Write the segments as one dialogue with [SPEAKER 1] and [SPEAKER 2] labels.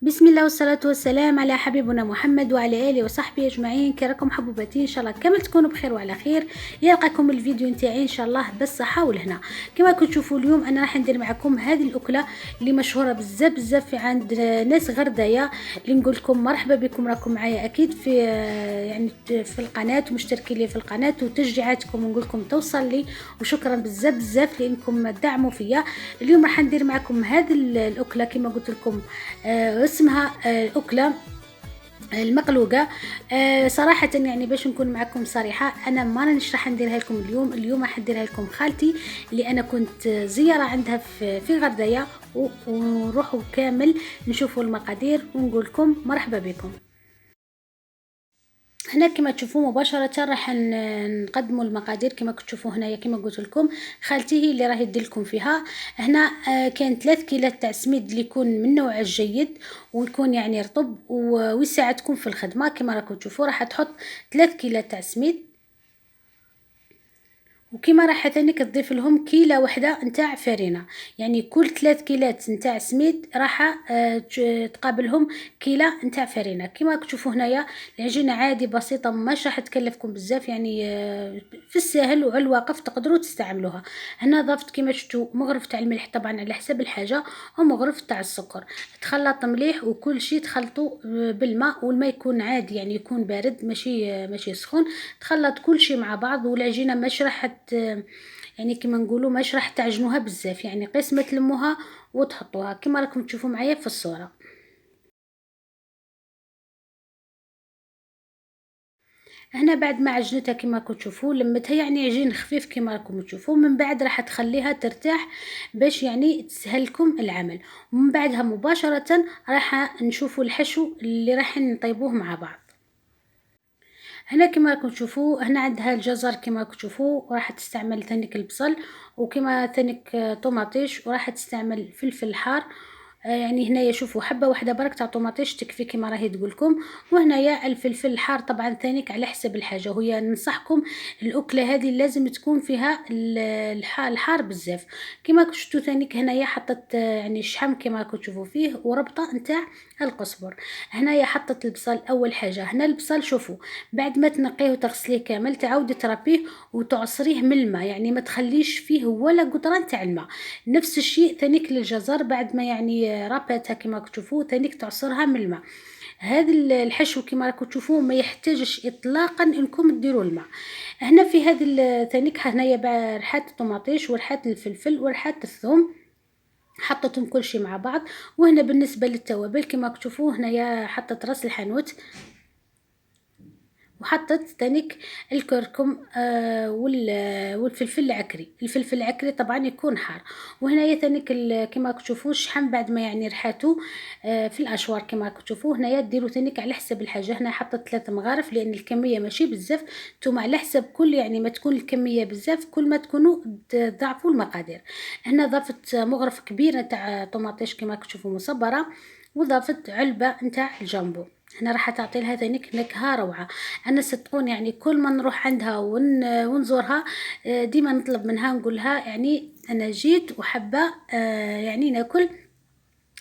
[SPEAKER 1] بسم الله والصلاة والسلام على حبيبنا محمد وعلى آله وصحبه أجمعين. كي راكم حبوباتي؟ إن شاء الله كامل تكونوا بخير وعلى خير. يلقاكم الفيديو نتاعي إن شاء الله بالصحة والهنا. كما كنتوا تشوفوا اليوم أنا راح ندير معكم هذه الأكلة اللي مشهورة بزاف بزاف عند ناس غردايا، اللي نقول لكم مرحبا بكم. راكم معايا أكيد في يعني في القناة ومشتركين لي في القناة، وتشجيعاتكم ونقول لكم توصل لي، وشكرا بزاف بزاف لأنكم تدعموا فيا. اليوم راح ندير معكم هذه الأكلة كما قلت لكم، اسمها الأكلة المقلوقة. صراحة يعني باش نكون معكم صريحة، أنا ما رانيش راح نديرها لكم اليوم راح نديرها لكم خالتي اللي أنا كنت زيارة عندها في غردايا، ونروحوا كامل نشوفوا المقادير ونقول لكم مرحبا بكم. هنا كما تشوفوا مباشرة راح نقدموا المقادير كما تشوفوا هنايا. كما قلت لكم خالتي هي اللي راهي تدير لكم فيها. هنا كان 3 كيلات تاع سميد اللي يكون من نوع الجيد ويكون يعني رطب ويساعدكم في الخدمة. كما راكم تشوفوا راح تحط 3 كيلات تاع سميد، وكما راح ثانيك تضيف لهم كيلة واحدة نتاع فرينة، يعني كل 3 كيلات نتاع سميد راح تقابلهم كيلة نتاع فرينة. كما تشوفوا هنايا العجينة عادي بسيطة، مش راح تكلفكم بزاف، يعني في السهل وعلى الواقف تقدروا تستعملوها. هنا ضفت كما شفتوا مغرف تاع الملح طبعا على حسب الحاجة، ومغرف تاع السكر. تخلط مليح وكل شيء تخلطوا بالماء، والماء يكون عادي يعني يكون بارد ماشي سخون. تخلط كل شيء مع بعض، والعجينة مش راح يعني كما نقولوا مش راح تعجنوها بزاف، يعني قسمة تلموها وتحطوها كما راكم تشوفوا معايا في الصورة. هنا بعد ما عجنتها كما راكم تشوفوا لمتها، يعني عجين خفيف كما راكم تشوفوا. من بعد راح تخليها ترتاح باش يعني تسهلكم العمل، ومن بعدها مباشرة راح نشوفوا الحشو اللي راح نطيبوه مع بعض. هنا كما راكم تشوفوا هنا عندها الجزر كما راكم تشوفوا، وراح تستعمل ثانيك البصل، وكما ثانيك طوماطيش، وراح تستعمل فلفل حار. يعني هنايا شوفوا حبه واحده برك تاع طوماطيش تكفي كما راهي تقولكم. وهنايا الفلفل الحار طبعا ثانيك على حسب الحاجه، وهي ننصحكم الاكله هذه لازم تكون فيها الحار بزاف. كما شفتوا ثانيك هنايا حطت يعني الشحم كما راكم تشوفوا فيه، وربطه نتاع القزبر. هنايا حطت البصل اول حاجه. هنا البصل شوفوا بعد ما تنقيه وتغسليه كامل تعاودي تربيه وتعصريه من الماء، يعني ما تخليش فيه ولا قطره تاع الماء. نفس الشيء ثانيك للجزر، بعد ما يعني ربتها كما تشوفوا ثانيك تعصرها من الماء. هذا الحشو كما راكم تشوفوا ما يحتاجش اطلاقا انكم ديروا الماء. هنا في هذا ثانيك هنايا ريحات الطماطيش وريحات الفلفل وريحات الثوم، حطيتهم كل شيء مع بعض. وهنا بالنسبه للتوابل كما تشوفوا هنايا حطت راس الحانوت، وحطيت تانيك الكركم والفلفل العكري. الفلفل العكري طبعا يكون حار. وهنايا تانيك كما تشوفوا الشحم بعد ما يعني رحاتو في الاشوار كما تشوفوا. هنايا ديروا تانيك على حسب الحاجه. هنا حطيت 3 مغارف لان الكميه ماشي بزاف، نتوما على حسب كل يعني ما تكون الكميه بزاف كل ما تكونوا تضاعفوا المقادير. هنا ضفت مغرف كبير تاع طماطيش كما تشوفوا مصبره، وضفت علبه نتاع الجامبو. هنا راح تعطي لها ذلك نكهه روعه. انا صدقوني يعني كل ما نروح عندها ونزورها ديما نطلب منها نقول لها يعني انا جيت وحابه يعني ناكل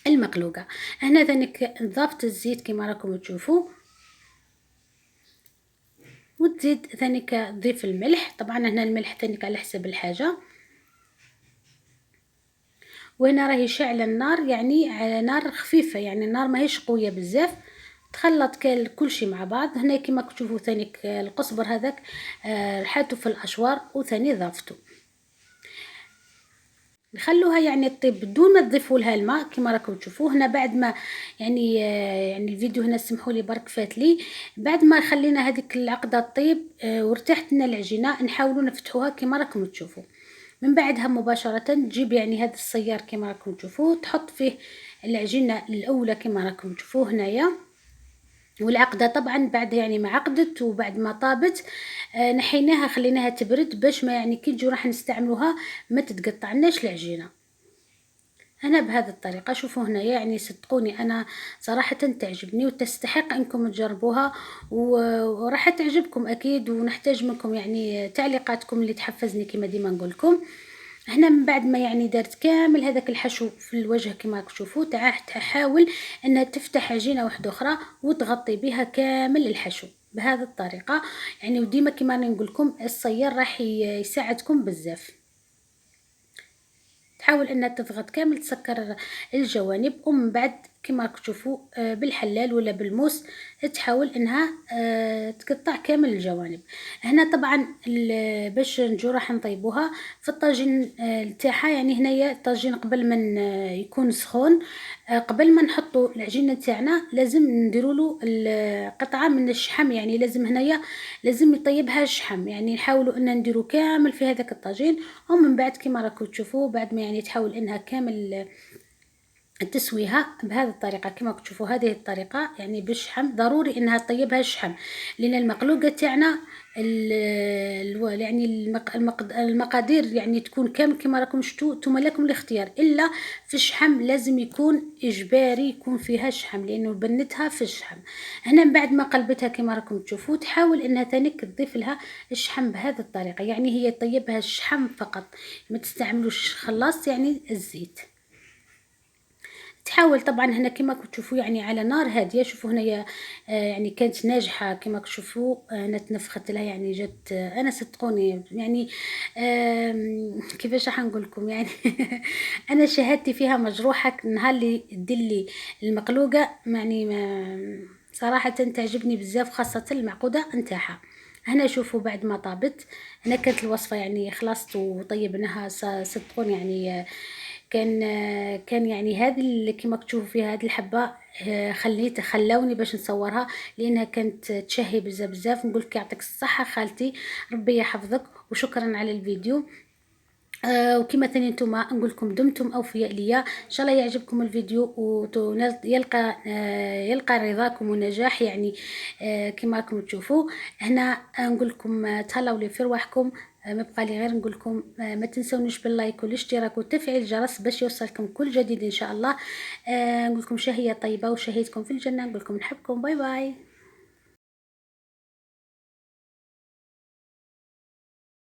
[SPEAKER 1] المقلوقه. هنا ذلك ضفت الزيت كما راكم تشوفوا، وتزيد ثانيك تضيف الملح. طبعا هنا الملح ثانيك على حسب الحاجه. وهنا راهي شاعله النار يعني على نار خفيفه، يعني النار ماهيش قويه بزاف. تخلط كل شيء مع بعض. هنا كما تشوفوا ثانيك القزبر هذاك رحاته في الاشوار وثاني ضافته. نخلوها يعني تطيب بدون ما تضيفوا لها الماء كما راكم تشوفوا. هنا بعد ما يعني يعني الفيديو هنا سمحوا لي برك فات لي، بعد ما خلينا هذيك العقده تطيب وارتاحت لنا العجينه نحاولوا نفتحوها كما راكم تشوفوا. من بعدها مباشره تجيب يعني هذا الصيار كما راكم تشوفوا، تحط فيه العجينه الاولى كما راكم تشوفوا هنايا. والعقدة طبعا بعد يعني ما عقدت وبعد ما طابت نحيناها خليناها تبرد باش ما يعني كي نجو راح نستعملوها ما تتقطعناش العجينة. انا بهذه الطريقه شوفوا هنايا يعني صدقوني انا صراحه تعجبني وتستحق انكم تجربوها وراح تعجبكم اكيد. ونحتاج منكم يعني تعليقاتكم اللي تحفزني كما ديما نقول لكم. هنا من بعد ما يعني دارت كامل هذاك الحشو في الوجه كما راكم تشوفوا، تحاول انها تفتح عجينه واحده اخرى وتغطي بها كامل الحشو بهذه الطريقه. يعني وديما كما راني نقول لكم الصيار راح يساعدكم بزاف. تحاول انها تضغط كامل تسكر الجوانب، ومن بعد كما راكم تشوفوا بالحلال ولا بالموس تحاول انها تقطع كامل الجوانب. هنا طبعا باش نجو راح نطيبوها في الطاجين تاعها. يعني هنايا الطاجين قبل ما يكون سخون، قبل ما نحطوا العجينه تاعنا لازم نديروا له قطعه من الشحم. يعني لازم هنايا لازم يطيبها شحم. يعني نحاولوا ان نديروا كامل في هذاك الطاجين، ومن بعد كما راكم تشوفوا بعد ما يعني تحاول انها كامل تسويها بهذه الطريقه كما تشوفوا. هذه الطريقه يعني بالشحم ضروري انها تطيبها الشحم، لان المقلوقه تاعنا يعني المقادير يعني تكون كامل كما راكم شفتوا. نتوما لكم الاختيار، الا في الشحم لازم يكون اجباري يكون فيها شحم، لانه بنتها في الشحم. هنا من بعد ما قلبتها كما راكم تشوفوا تحاول انها ثانيك تضيف لها الشحم بهذه الطريقه. يعني هي طيبها الشحم فقط، ما تستعملوش خلاص يعني الزيت. تحاول طبعا هنا كما تشوفوا يعني على نار هاديه. شوفوا هنايا يعني كانت ناجحه كما تشوفوا. انا تنفخت لها يعني جات انا صدقوني يعني كيفاش راح نقول لكم يعني انا شهادتي فيها مجروحه. نهار اللي دير لي المقلوقه يعني صراحه تعجبني بزاف، خاصه المعقوده نتاعها. هنا شوفوا بعد ما طابت، هنا كانت الوصفه يعني خلصت وطيبناها صدقوني. يعني كان يعني هذه اللي كما تشوفوا فيها هذه الحبه خلوني باش نصورها، لانها كانت تشهي بزاف بزاف. نقولك يعطيك الصحه خالتي، ربي يحفظك، وشكرا على الفيديو. وكما ثاني نتوما نقول لكم دمتم اوفياء ليا. ان شاء الله يعجبكم الفيديو ويلقى يلقى رضاكم ونجاح. يعني كما راكم تشوفوا هنا نقول لكم تهلاو لي في رواحكم. ما بقى لي غير نقول لكم ما تنسونيش باللايك والاشتراك وتفعيل الجرس باش يوصلكم كل جديد ان شاء الله. نقول لكم شهيه طيبه وشهيتكم في الجنه. نقول لكم نحبكم، باي باي.